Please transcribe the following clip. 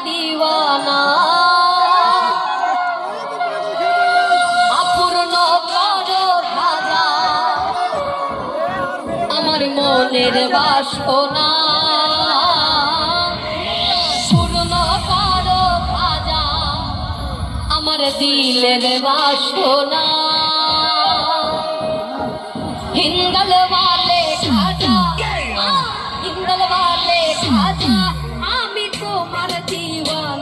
দিওয়ানা আপূর্ণ করো খাজা আমার মনের বাসনা পূর্ণ করো খাজা আমার দিলের বাসনা हिंदल वाले खाजा हिंदल वाले खाजा आमी तुम्हार दीवाना